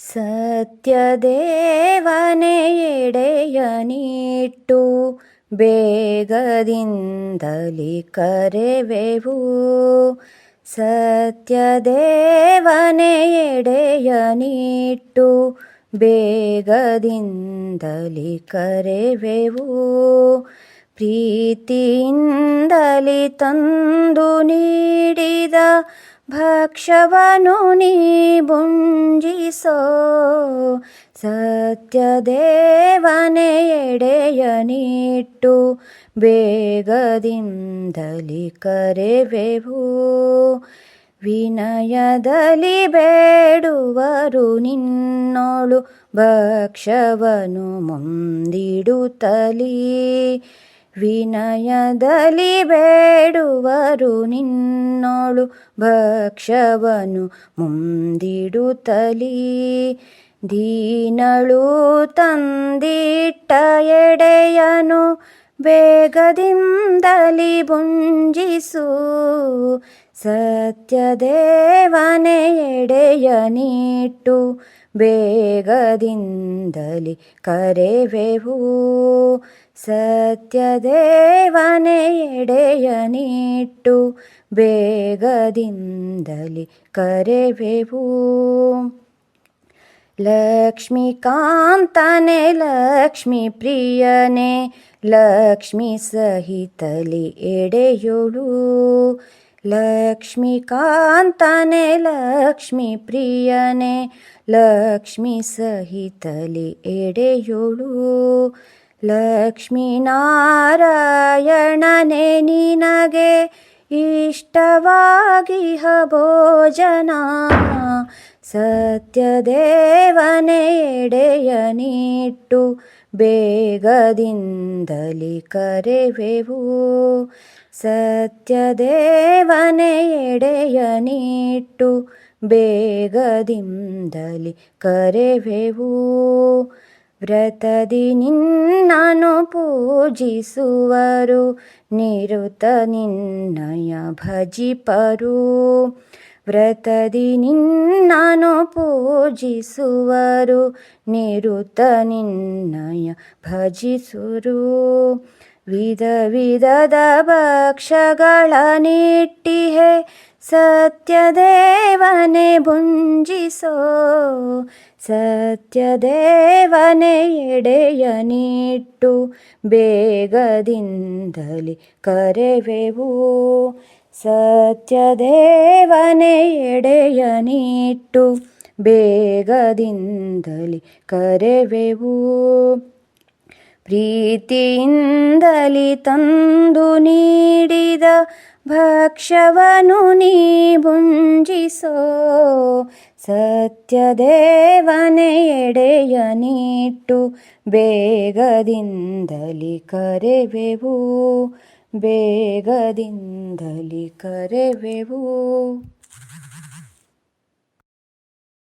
ಸತ್ಯದೇವನೇ ಎಡೆಯನಿಟ್ಟು ಬೇಗದಿಂದಲಿ ಕರೆವೆವು. ಸತ್ಯದೇವನೇ ಎಡೆಯನಿಟ್ಟು ಬೇಗದಿಂದಲಿ ಕರೆವೆವು. ಪ್ರೀತಿಯಿಂದಲಿ ತಂದು ನೀಡಿದ ಭಕ್ಷ್ಯವನ್ನು ನೀ ಭುಂಜಿಸೋ. ಸತ್ಯದೇವನೇ ಎಡೆಯನಿಟ್ಟು ಬೇಗದಿಂದಲಿ ಕರೆವೆವು. ವಿನಯದಲ್ಲಿ ಬೇಡುವರು ನಿನ್ನೋಳು ಭಕ್ಷ್ಯವನ್ನು ಮುಂದಿಡುತ್ತಲೀ. ವಿನಯದಲ್ಲಿ ಬೇಡುವರು ನಿನ್ನೋಳು ಭಕ್ಷ್ಯವನ್ನು ಮುಂದಿಡುತ್ತಲೀ. ದೀನಳು ತಂದಿಟ್ಟ ಎಡೆಯನು ಬೇಗದಿಂದಲಿ ಭುಂಜಿಸು. ಸತ್ಯದೇವನೇ ಎಡೆಯನಿಟ್ಟು ಬೇಗದಿಂದಲಿ ಕರೆವೆವು. ಸತ್ಯದೇವನೇ ಎಡೆಯನಿಟ್ಟು ಬೇಗದಿಂದಲಿ ಕರೆವೆವು. ಲಕ್ಷ್ಮೀಕಾಂತನೇ ಲಕ್ಷ್ಮೀ ಪ್ರಿಯನೇ ಲಕ್ಷ್ಮೀ ಸಹಿತಲಿ ಎಡೆಯೋಳು. ಲಕ್ಷ್ಮೀಕಾಂತನೇ ಲಕ್ಷ್ಮೀ ಪ್ರಿಯನೇ ಲಕ್ಷ್ಮೀ ಸಹಿತಲಿ ಎಡೆಯೋಳು. ಲಕ್ಷ್ಮೀನಾರಾಯಣನೇ ನಿನಗೆ ಇಷ್ಟವಾಗಿಹ ಭೋಜನ. ಸತ್ಯದೇವನೇ ಎಡೆಯನಿಟ್ಟು ಬೇಗದಿಂದಲಿ ಕರೆವೆವು. ಸತ್ಯದೇವನೇ ಎಡೆಯನಿಟ್ಟು ಬೇಗದಿಂದಲಿ ಕರೆವೆವು. ವ್ರತದಿ ನಿನ್ನನು ಪೂಜಿಸುವರು ನಿರುತ ನಿನ್ನಯ ಭಜಿಪರು. ವ್ರತದಿ ನಿನ್ನನು ಪೂಜಿಸುವರು ನಿರುತ ನಿನ್ನಯ ಭಜಿಸುರು. ವಿಧ ವಿಧದ ಭಕ್ಷ್ಯಗಳ ನಿಟ್ಟಿಹೆ ಸತ್ಯದೇವನೇ ಭುಂಜಿಸೋ. ಸತ್ಯದೇವನೇ ಎಡೆಯನಿಟ್ಟು ಬೇಗದಿಂದಲಿ ಕರೆವೆವು. ಸತ್ಯದೇವನೇ ಎಡೆಯನಿಟ್ಟು ಬೇಗದಿಂದಲಿ ಕರೆವೆವು. ಪ್ರೀತಿಯಿಂದಲಿ ತಂದು ನೀಡಿದ ಭಕ್ಷ್ಯವನ್ನು ನೀ ಭುಂಜಿಸೋ. ಸತ್ಯದೇವನೇ ಎಡೆಯನಿಟ್ಟು ಬೇಗದಿಂದಲಿ ಕರೆವೆವು. ಬೇಗದಿಂದಲಿ ಕರೆವೆವು.